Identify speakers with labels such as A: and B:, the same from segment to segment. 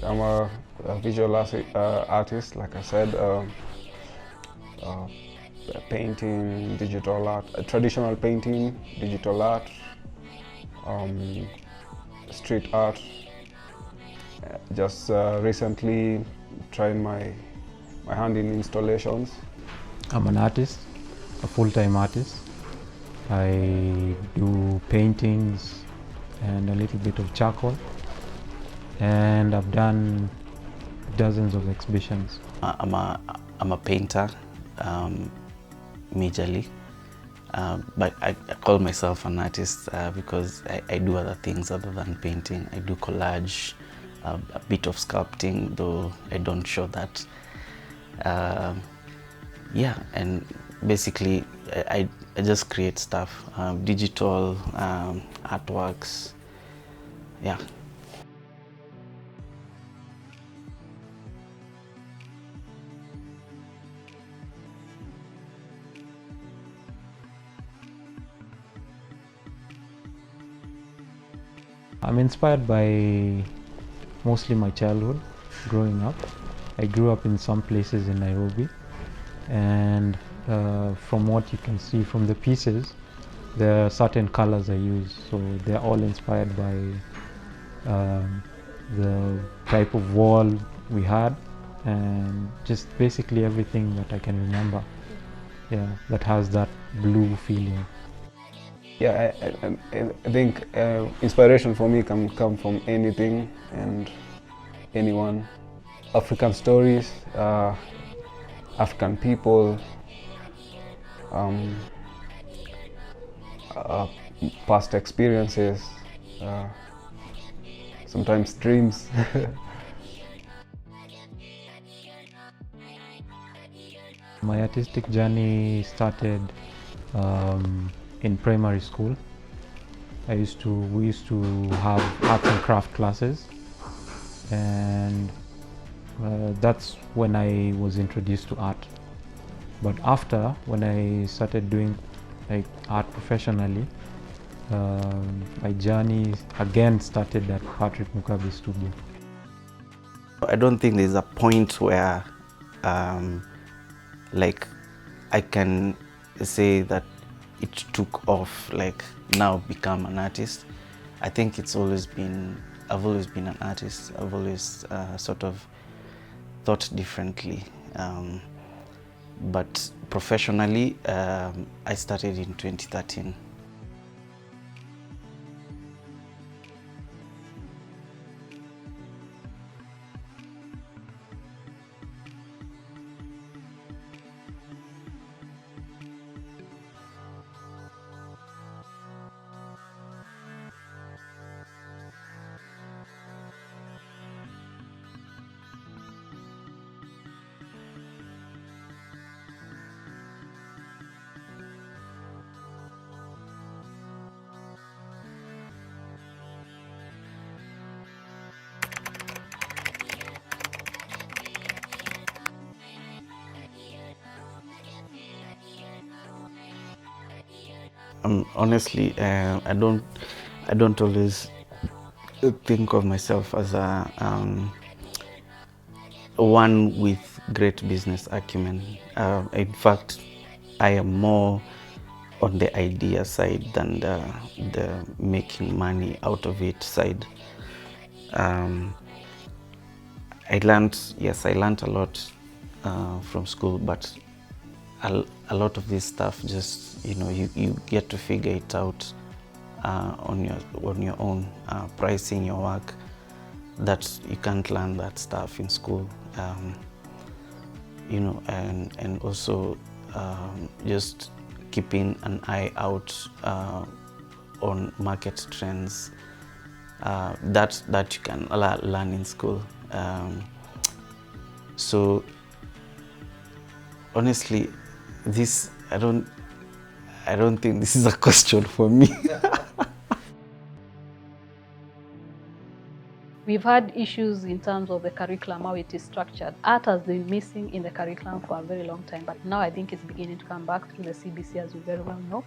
A: I'm a visual artist, like I said, uh, painting, digital art, traditional painting, digital art, um, street art. Just recently trying my hand in installations.
B: I'm an artist, a full-time artist. I do paintings and a little bit of charcoal, and I've done dozens of exhibitions.
C: I'm a painter, majorly, but I call myself an artist because I do other things other than painting. I do collage, a bit of sculpting, though I don't show that. Yeah, and basically I just create stuff, digital artworks, yeah.
B: I'm inspired by mostly my childhood, growing up. I grew up in some places in Nairobi, and from what you can see from the pieces, there are certain colors I use, so they're all inspired by the type of wall we had, and just basically everything that I can remember, yeah, that has that blue feeling.
A: Yeah, I think inspiration for me can come from anything and anyone. African stories, African people, um, uh, past experiences, uh, sometimes dreams.
B: My artistic journey started in primary school. We used to have arts and craft classes, and that's when I was introduced to art. But after, when I started doing like art professionally, my journey again started at Patrick Mukabe's studio.
C: I don't think there's a point where like I can say that it took off, like now become an artist. I think I've always been an artist. I've always sort of thought differently. But professionally, I started in 2013. Honestly, I don't always think of myself as a one with great business acumen. In fact, I am more on the idea side than the making money out of it side. Yes, I learned a lot from school, but a lot of this stuff just, you get to figure it out on your own, pricing your work. That you can't learn that stuff in school, and also just keeping an eye out on market trends, that you can learn in school. So honestly, I don't think this is a question for me.
D: We've had issues in terms of the curriculum, how it is structured. Art has been missing in the curriculum for a very long time, but now I think it's beginning to come back through the CBC, as you very well know.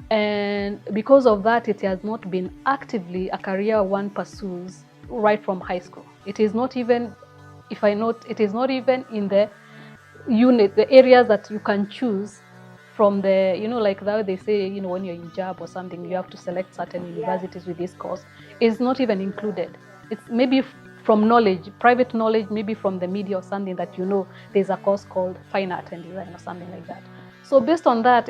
D: And because of that, it has not been actively a career one pursues right from high school. It is not even, if I note, it is not even in the unit, the areas that you can choose from the, like the way they say, when you're in job or something, you have to select certain universities with this course. It's not even included. It's maybe from knowledge, private knowledge, maybe from the media or something that there's a course called Fine Art and Design or something like that. So based on that,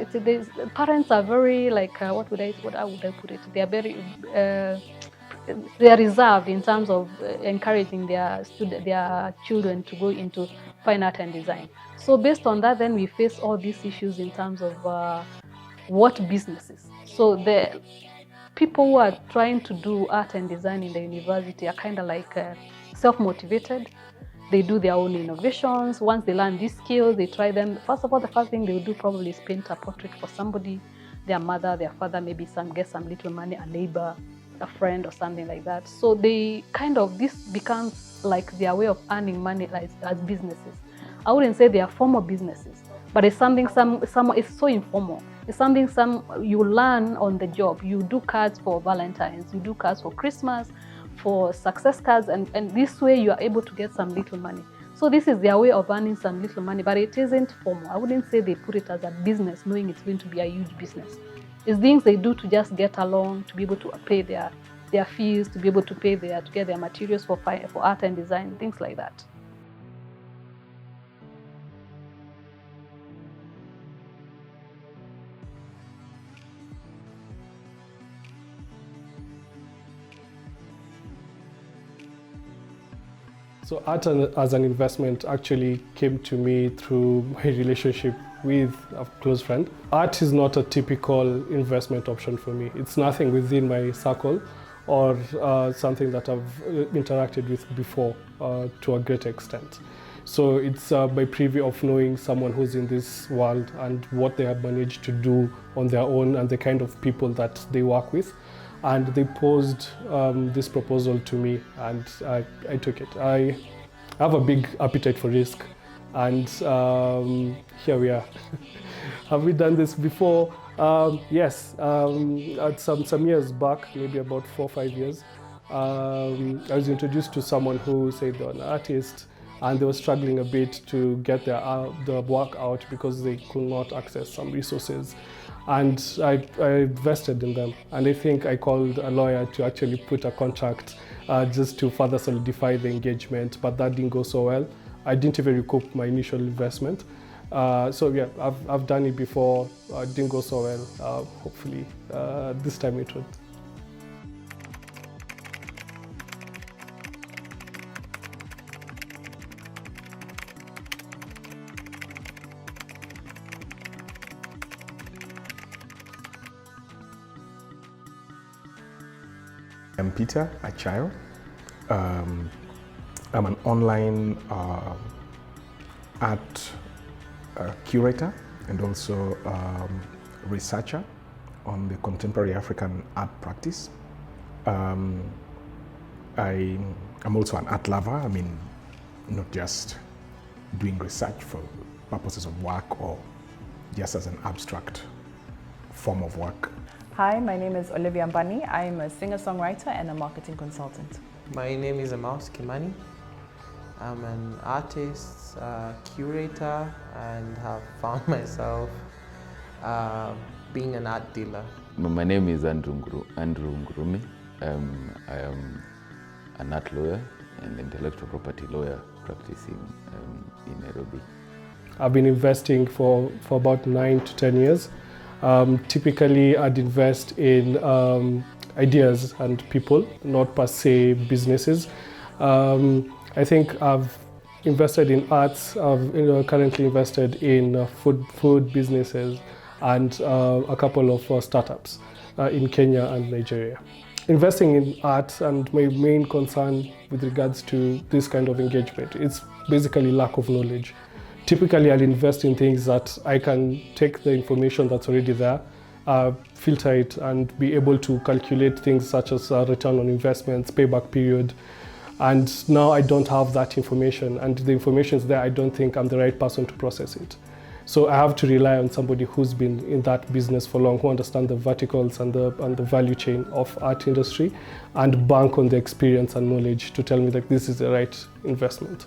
D: parents are very how would I put it? They are very they are reserved in terms of encouraging their children to go into fine art and design. So based on that, then we face all these issues in terms of what businesses. So the people who are trying to do art and design in the university are kind of self-motivated. They do their own innovations. Once they learn these skills, they try them. First of all, the first thing they will do probably is paint a portrait for somebody, their mother, their father, maybe get some little money, a neighbor, a friend or something like that. So they this becomes like their way of earning money as businesses. I wouldn't say they are formal businesses, but it's something it's so informal. It's something you learn on the job. You do cards for Valentine's, you do cards for Christmas, for success cards, and this way you are able to get some little money. So this is their way of earning some little money, but it isn't formal. I wouldn't say they put it as a business, knowing it's going to be a huge business. It's things they do to just get along, to be able to pay their fees, to be able to pay to get their materials for art and design, things like that.
E: So art as an investment actually came to me through my relationship with a close friend. Art is not a typical investment option for me. It's nothing within my circle or something that I've interacted with before to a great extent. So it's by privy of knowing someone who's in this world and what they have managed to do on their own and the kind of people that they work with. And they posed this proposal to me, and I took it. I have a big appetite for risk, and here we are. Have we done this before? Yes, some years back, maybe about 4 or 5 years, I was introduced to someone who said they were an artist, and they were struggling a bit to get their work out because they could not access some resources. And I invested in them, and I think I called a lawyer to actually put a contract just to further solidify the engagement, but that didn't go so well. I didn't even recoup my initial investment. So yeah, I've done it before. It didn't go so well. Hopefully this time it would.
F: I'm Peter Achayo. I'm an online art curator and also researcher on the contemporary African art practice. I'm also an art lover. I mean, not just doing research for purposes of work or just as an abstract form of work.
G: Hi, my name is Olivia Mbani. I'm a singer-songwriter and a marketing consultant.
H: My name is Amaus Kimani. I'm an artist, curator, and have found myself being an art dealer.
I: My name is Andrew Ngurumi. I am an art lawyer and intellectual property lawyer practicing in Nairobi.
E: I've been investing for about 9 to 10 years. Typically, I'd invest in ideas and people, not per se businesses. I think I've invested in arts. I've currently invested in food businesses and a couple of startups in Kenya and Nigeria. Investing in art, and my main concern with regards to this kind of engagement, it's basically lack of knowledge. Typically, I'll invest in things that I can take the information that's already there, filter it, and be able to calculate things such as return on investments, payback period. And now I don't have that information, and the information is there. I don't think I'm the right person to process it. So I have to rely on somebody who's been in that business for long, who understands the verticals and the value chain of art industry, and bank on the experience and knowledge to tell me that this is the right investment.